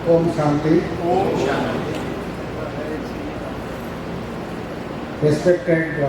Om Shanti. Om Shanti. Respected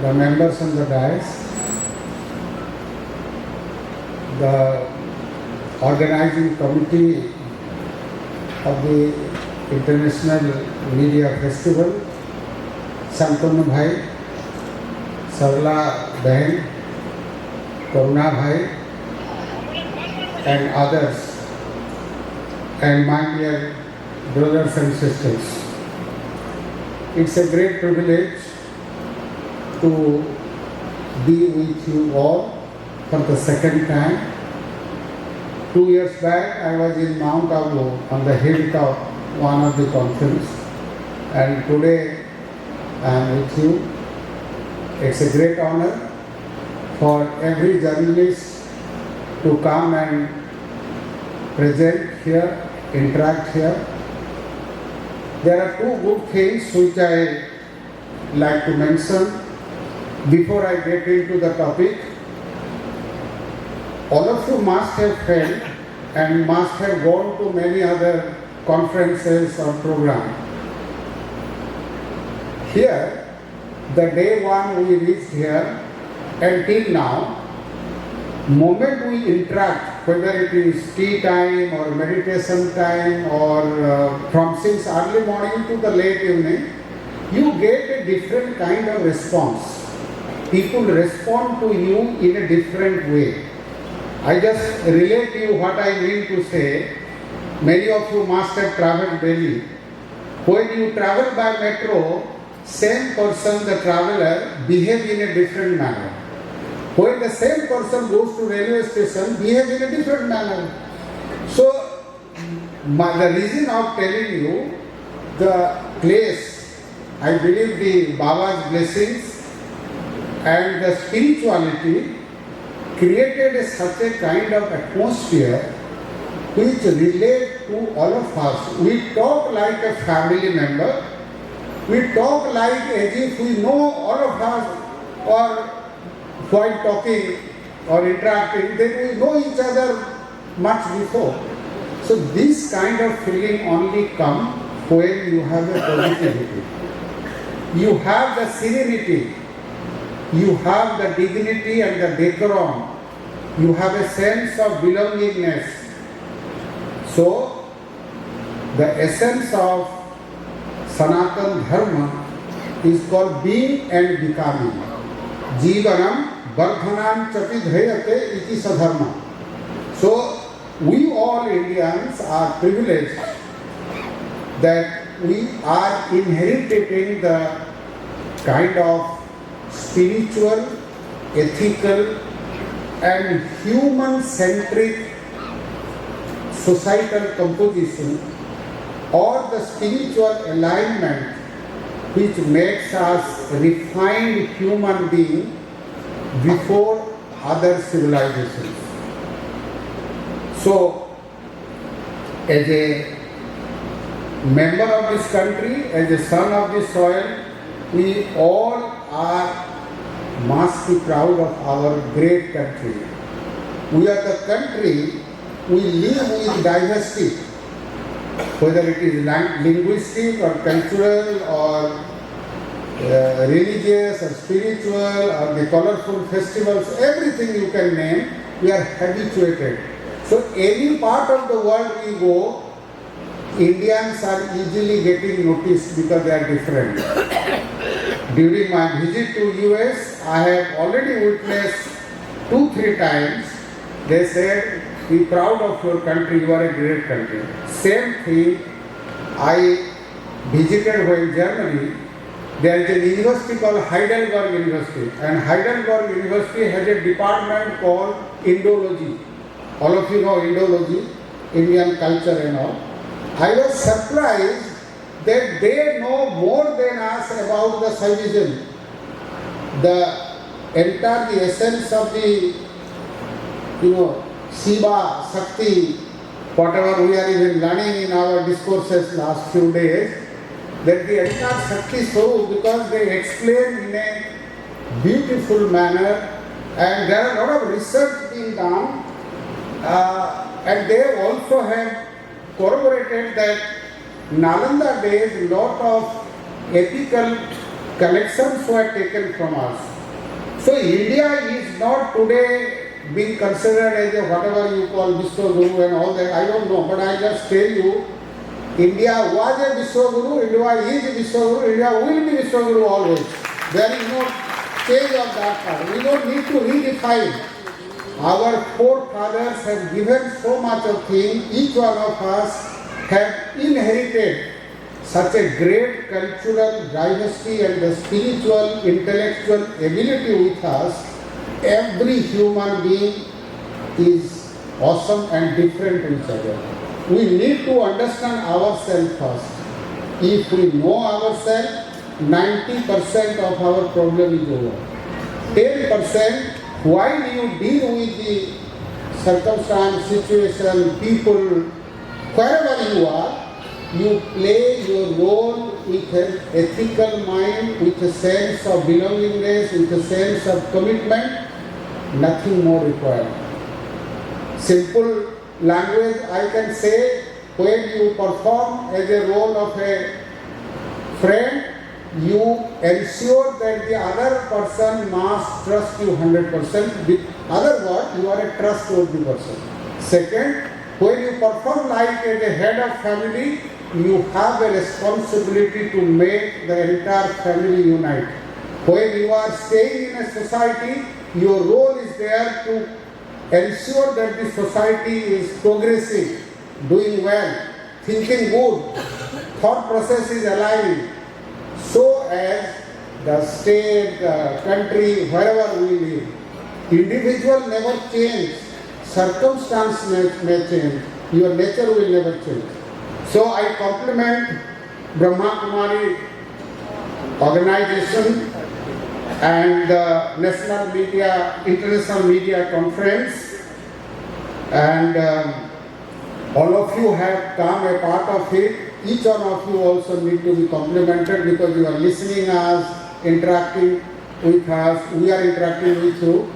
the members on the dais, the organizing committee of the International Media Festival, Santanu Bhai, Sarla Behan, Karuna Bhai, and others, and my dear brothers and sisters. It's a great privilege to be with you all for the second time. 2 years back, I was in Mount Abu on the hilltop, one of the conference, and today I am with you. It's a great honor for every journalist to come and present here, interact here. There are two good things which I like to mention before I get into the topic. All of you must have felt and must have gone to many other conferences or programs. Here, the day one we reached here until now, moment we interact, whether it is tea time or meditation time or from since early morning to the late evening, you get a different kind of response. People respond to you in a different way. I just relate to you what I mean to say. Many of you must have traveled daily. When you travel by metro, same person, the traveler, behave in a different manner. When the same person goes to railway station, behave in a different manner. So, the reason of telling you, the place, I believe the Baba's blessings and the spirituality created such a kind of atmosphere which relate to all of us. We talk like a family member. We talk like as if we know all of us, or while talking or interacting, then we know each other much before. So this kind of feeling only comes when you have a positivity. You have the serenity. You have the dignity and the decorum. You have a sense of belongingness. So, the essence of Sanatan Dharma is called being and becoming. Jivanam Vardhanam Chapidhayate iti sadharma. So, we all Indians are privileged that we are inheriting the kind of spiritual, ethical, and human-centric societal composition or the spiritual alignment which makes us refined human beings before other civilizations. So, as a member of this country, as a son of this soil, we all must be proud of our great country. We are the country, we live with diversity, whether it is linguistic or cultural or religious or spiritual or the colorful festivals, everything you can name, we are habituated. So any part of the world we go, Indians are easily getting noticed because they are different. During my visit to US, I have already witnessed 2-3 times, they said, be proud of your country, you are a great country. Same thing, I visited when Germany, there is a university called Heidelberg University, and Heidelberg University has a department called Indology. All of you know Indology, Indian culture and all. I was surprised that they know more than us about the Saivism. The essence of the, Shiva, Shakti, whatever we are even learning in our discourses last few days, that the entire Shakti so because they explain in a beautiful manner, and there are a lot of research being done, and they also have corroborated that Nalanda days, lot of ethical collections were taken from us. So India is not today being considered as a whatever you call Vishwaguru and all that. I don't know, but I just tell you, India was a Vishwaguru, India is Vishwaguru, India will be Vishwaguru always. There is no change of that part. We don't need to redefine. Our forefathers have given so much of things, each one of us have inherited such a great cultural diversity and the spiritual, intellectual ability with us. Every human being is awesome and different to each other. We need to understand ourselves first. If we know ourselves, 90% of our problem is over. 10%, while you deal with the circumstance, situation, people, wherever you are, you play your role with an ethical mind, with a sense of belongingness, with a sense of commitment, nothing more required. Simple language, I can say, when you perform as a role of a friend, you ensure that the other person must trust you 100%. With other words, you are a trustworthy person. Second, when you perform like as a head of family, you have a responsibility to make the entire family unite. When you are staying in a society, your role is there to ensure that the society is progressing, doing well, thinking good, thought process is aligning, so as the state, the country, wherever we live. Individual never change, circumstance may change, your nature will never change. So I compliment BrahmaKumaris organization and the National Media, International Media Conference, and all of you have come a part of it. Each one of you also need to be complimented because you are listening us, interacting with us, we are interacting with you.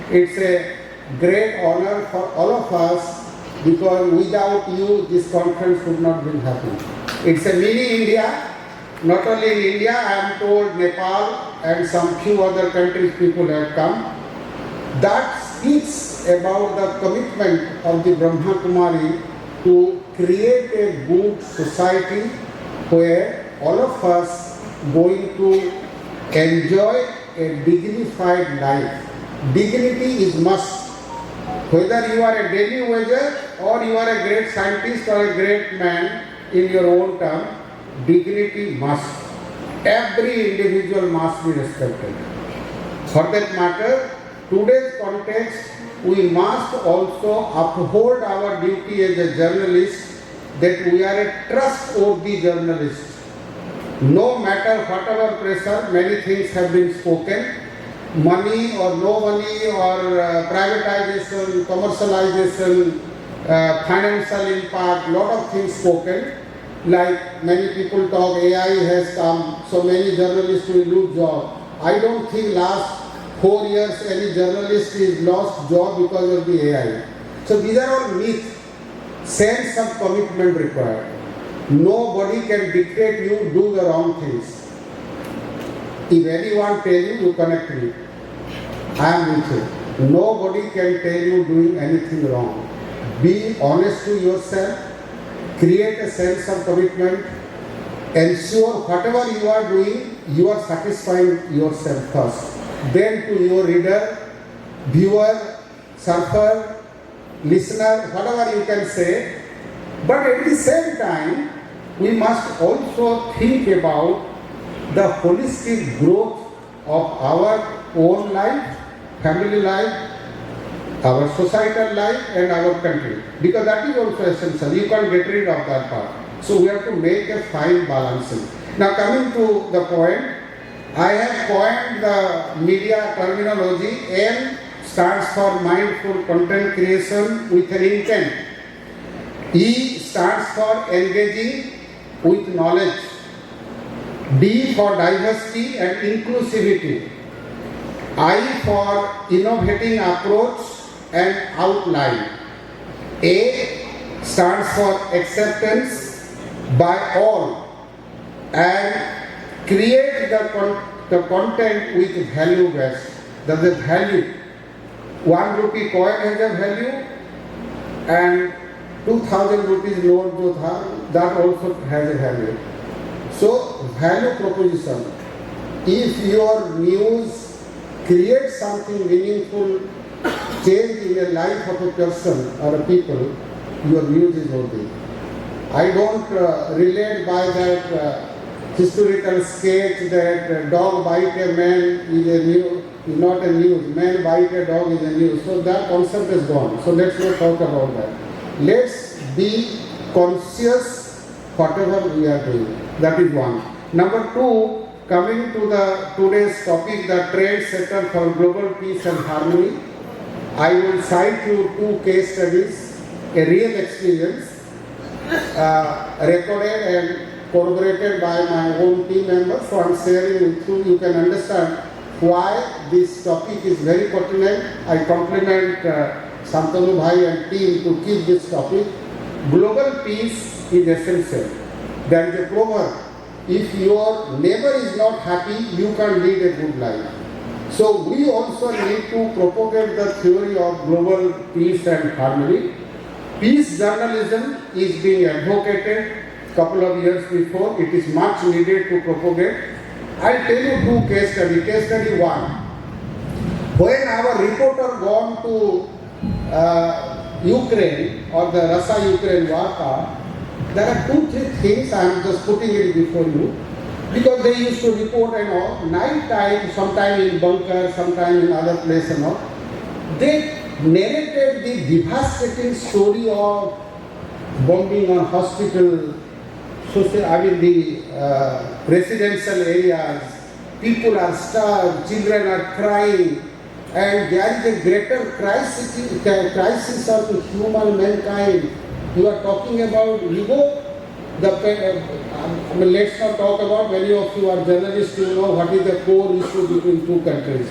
It's a great honor for all of us because without you this conference would not be happening. It's a mini India. Not only in India, I am told Nepal and some few other countries people have come. That speaks about the commitment of the BrahmaKumaris to create a good society where all of us going to enjoy a dignified life. Dignity is must. Whether you are a daily wager or you are a great scientist or a great man in your own term, dignity must. Every individual must be respected. For that matter, today's context, we must also uphold our duty as a journalist that we are a trustworthy journalist. No matter whatever pressure, many things have been spoken. Money or no money or privatization, commercialization, financial impact, lot of things spoken. Like many people talk, AI has come, so many journalists will lose job. I don't think last 4 years any journalist is lost job because of the AI. So these are all myths. Sense of commitment required. Nobody can dictate you do the wrong things. If anyone tell you, you connect me. I am with you. Nobody can tell you doing anything wrong. Be honest to yourself. Create a sense of commitment. Ensure whatever you are doing, you are satisfying yourself first. Then to your reader, viewer, surfer, listener, whatever you can say. But at the same time, we must also think about the holistic growth of our own life, family life, our societal life and our country. Because that is also essential. You can't get rid of that part. So we have to make a fine balancing. Now coming to the point, I have coined the media terminology. M stands for mindful content creation with an intent. E stands for engaging with knowledge. D for diversity and inclusivity. I for innovating approach and outline. A stands for acceptance by all and create the content with value based. That's the value. 1 rupee coin has a value and 2000 rupees note jo tha, that also has a value. So value proposition. If your news creates something meaningful, change in the life of a person or a people, your news is worthy. I don't relate by that historical sketch that dog bite a man is a news, not a news. Man bite a dog is a news. So that concept is gone. So let's not talk about that. Let's be conscious whatever we are doing. That is one. Number two, coming to the today's topic, the Trendsetter for global peace and harmony. I will cite you 2 case studies, a real experience, recorded and corroborated by my own team members. So I am sharing with you. You can understand why this topic is very pertinent. I compliment Santanu Bhai and team to keep this topic. Global peace is essential. There is a proverb: if your neighbor is not happy, you can lead a good life. So we also need to propagate the theory of global peace and harmony. Peace journalism is being advocated couple of years before. It is much needed to propagate. I'll tell you 2 case studies. Case study 1. When our reporter gone to Ukraine or the Russia-Ukraine war, there are 2-3 things I am just putting it before you. Because they used to report and all, night time, sometime in bunker, sometime in other place and all, they narrated the devastating story of bombing on hospital, the residential areas. People are starved, children are crying, and there is a greater crisis of human mankind. You are talking about ego. Let's not talk about, many of you are journalists, you know what is the core issue between 2 countries.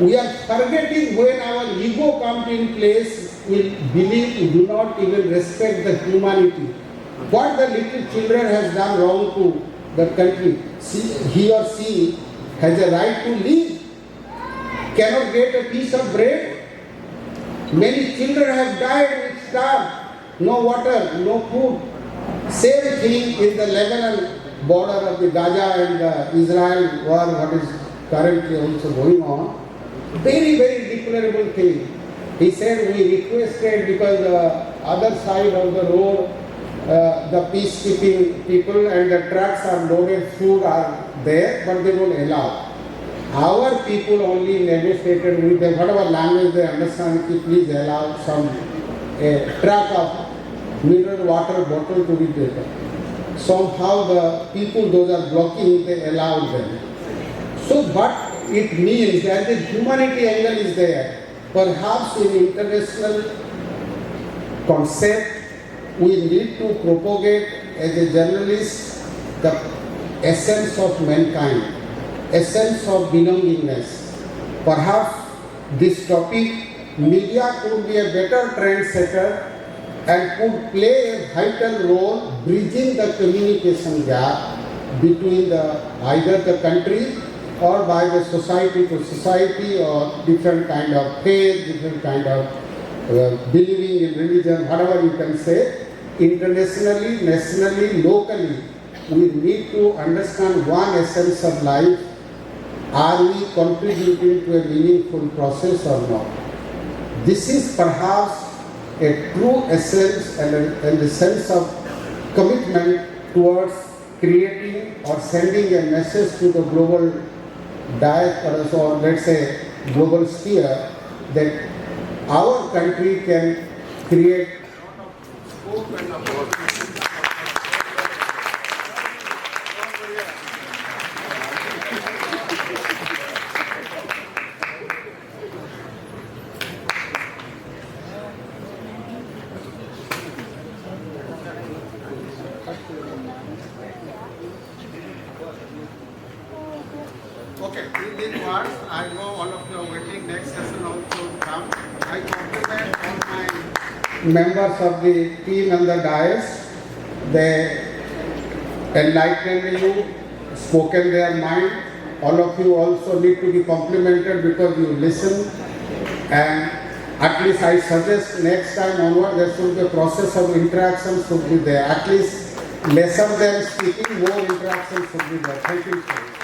We are forgetting when our ego comes in place, we do not even respect the humanity. What the little children has done wrong to the country, he or she has a right to live, cannot get a piece of bread. Many children have died with starved, no water, no food. Same thing in the Lebanon border of the Gaza and the Israel war, what is currently also going on. Very, very deplorable thing. He said we requested because the other side of the road, the peacekeeping people and the trucks are loaded, food are there, but they don't allow. Our people only negotiated with them, whatever language they understand, please allow some truck of mineral water bottle to be taken. Somehow the people, those are blocking, they allowed them. So what it means that the humanity angle is there. Perhaps in international concept, we need to propagate as a journalist the essence of mankind, essence of belongingness. Perhaps this topic, media could be a better trendsetter and could play a vital role bridging the communication gap between either the country or by the society to society or different kind of faith, different kind of believing in religion, whatever you can say. Internationally, nationally, locally, we need to understand one essence of life. Are we contributing to a meaningful process or not? This is perhaps a true essence and the sense of commitment towards creating or sending a message to the global diaspora, or let's say global sphere, that our country can create scope and opportunity. Okay, in words, I know all of you are waiting. Next session also come. I compliment all my members of the team and the dais. They enlightened you, spoken their mind. All of you also need to be complimented because you listen. And at least I suggest next time onward there should be a process of interaction should be there. At least less of them speaking, more interaction should be there. Thank you.